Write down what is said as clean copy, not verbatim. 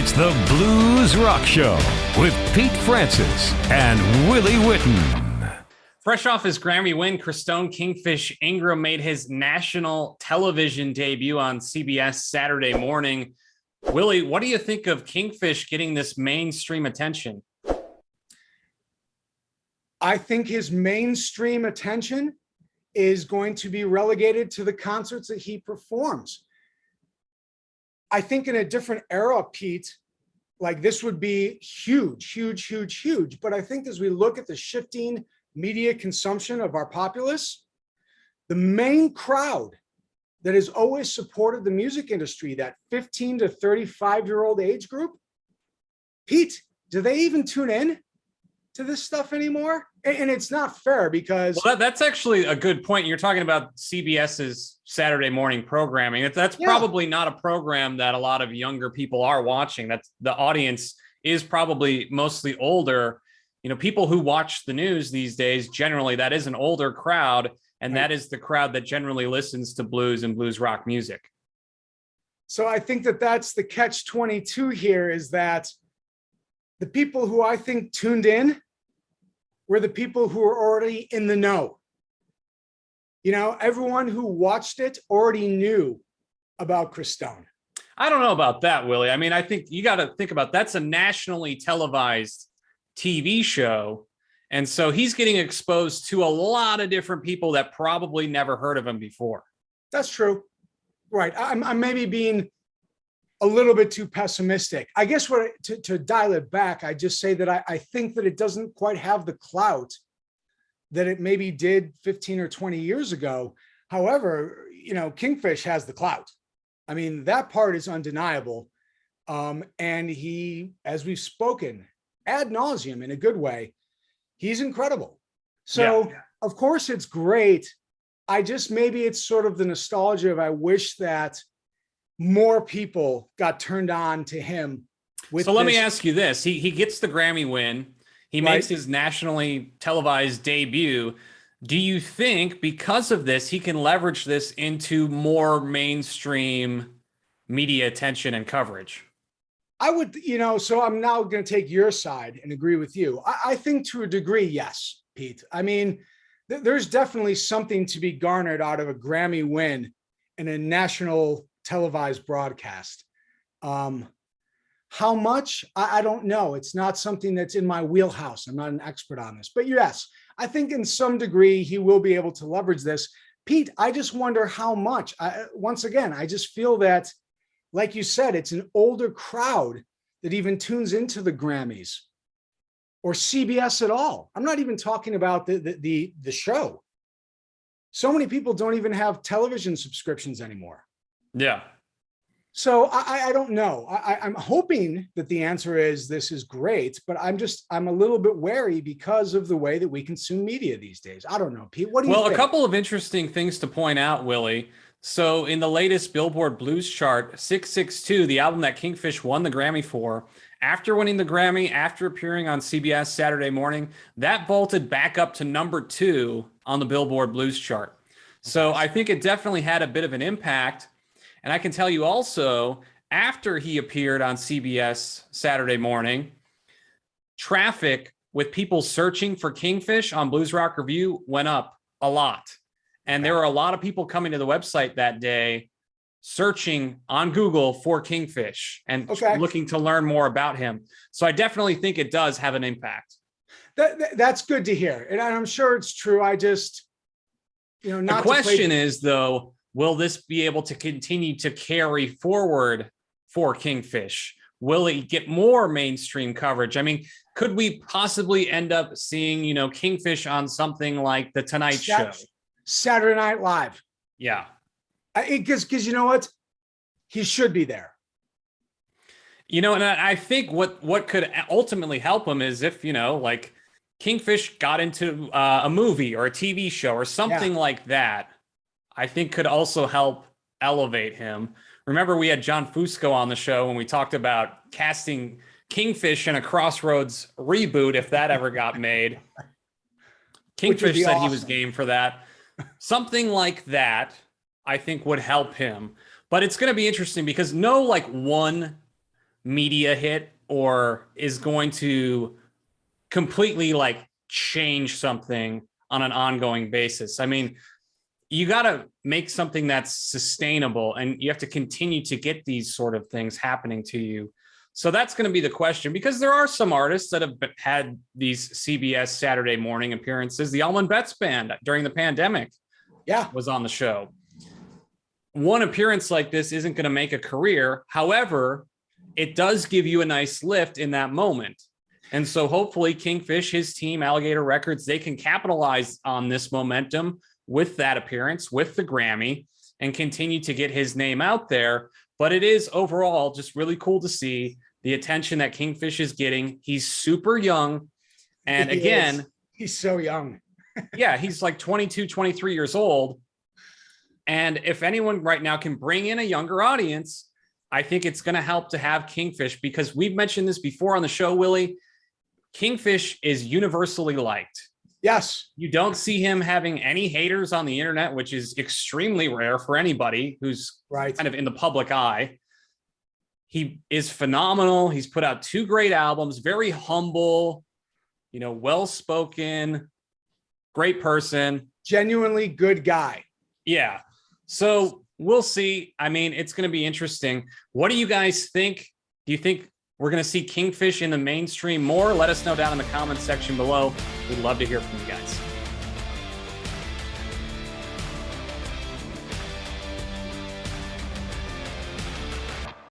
It's the Blues Rock Show with Pete Francis and Willie Witten. Fresh off his Grammy win, Christone Kingfish Ingram made his national television debut on CBS Saturday Morning. Willie, what do you think of Kingfish getting this mainstream attention? I think his mainstream attention is going to be relegated to the concerts that he performs. I think in a different era, Pete, like this would be huge, huge, huge, huge. But I think as we look at the shifting media consumption of our populace, the main crowd that has always supported the music industry, that 15 to 35-year-old age group, Pete, do they even tune in to this stuff anymore? And it's not fair because... Well, that's actually a good point. You're talking about CBS's Saturday morning programming. That's probably not a program that a lot of younger people are watching. That's the audience is probably mostly older. You know, people who watch the news these days, generally, that is an older crowd, and that is the crowd that generally listens to blues and blues rock music. So I think that that's the catch-22 here, is that the people who I think tuned in were the people who were already in the know. You know, everyone who watched it already knew about Christone. I don't know about that, Willie. I mean, I think you got to think about that's a nationally televised TV show. And so he's getting exposed to a lot of different people that probably never heard of him before. That's true. Right. I'm maybe being a little bit too pessimistic. I guess to dial it back, I just say that I think that it doesn't quite have the clout that it maybe did 15 or 20 years ago. However, you know, Kingfish has the clout. I mean, that part is undeniable. And he, as we've spoken ad nauseum in a good way, he's incredible. So of course it's great. I just, maybe it's sort of the nostalgia of, I wish that more people got turned on to him. So let me ask you this. He gets the Grammy win. He makes his nationally televised debut. Do you think because of this, he can leverage this into more mainstream media attention and coverage? I would, you know, so I'm now going to take your side and agree with you. I think to a degree, yes, Pete. I mean, there's definitely something to be garnered out of a Grammy win in a national televised broadcast. How much? I don't know. It's not something that's in my wheelhouse. I'm not an expert on this, but yes, I think in some degree he will be able to leverage this. Pete, I just wonder how much. Once again, I just feel that, like you said, it's an older crowd that even tunes into the Grammys or CBS at all. I'm not even talking about the show. So many people don't even have television subscriptions anymore. Yeah. So I don't know. I'm hoping that the answer is this is great, but I'm a little bit wary because of the way that we consume media these days. I don't know, Pete. What do you think? Well, a couple of interesting things to point out, Willie. So in the latest Billboard Blues chart, 662, the album that Kingfish won the Grammy for, after winning the Grammy, after appearing on CBS Saturday Morning, that vaulted back up to number 2 on the Billboard Blues chart. So I think it definitely had a bit of an impact. And I can tell you also, after he appeared on CBS Saturday Morning, traffic with people searching for Kingfish on Blues Rock Review went up a lot. And there were a lot of people coming to the website that day, searching on Google for Kingfish and looking to learn more about him. So I definitely think it does have an impact. That's good to hear. And I'm sure it's true. I just, you know, not the question is, though, will this be able to continue to carry forward for Kingfish? Will it get more mainstream coverage? I mean, could we possibly end up seeing, you know, Kingfish on something like The Tonight Show? Saturday Night Live. Yeah. Because you know what? He should be there. You know, and I think what could ultimately help him is if, you know, like Kingfish got into a movie or a TV show or something like that, I think could also help elevate him. Remember, we had John Fusco on the show when we talked about casting Kingfish in a Crossroads reboot, if that ever got made. Kingfish said he was game for that. Something like that, I think, would help him. But it's going to be interesting because no like one media hit or is going to completely like change something on an ongoing basis. I mean, you got to make something that's sustainable, and you have to continue to get these sort of things happening to you. So that's going to be the question, because there are some artists that have had these CBS Saturday morning appearances. The Allman Betts Band during the pandemic was on the show. One appearance like this isn't going to make a career. However, it does give you a nice lift in that moment. And so hopefully Kingfish, his team, Alligator Records, they can capitalize on this momentum with that appearance, with the Grammy, and continue to get his name out there. But it is overall just really cool to see the attention that Kingfish is getting. He's super young. And again, he's so young. Yeah, he's like 22, 23 years old. And if anyone right now can bring in a younger audience, I think it's going to help to have Kingfish, because we've mentioned this before on the show, Willie. Kingfish is universally liked. Yes. You don't see him having any haters on the internet, which is extremely rare for anybody who's kind of in the public eye. He is phenomenal. He's put out 2 great albums, very humble, well-spoken, great person. Genuinely good guy. Yeah. So we'll see. I mean, it's going to be interesting. What do you guys think? Do you think we're going to see Kingfish in the mainstream more? Let us know down in the comments section below. We'd love to hear from you guys.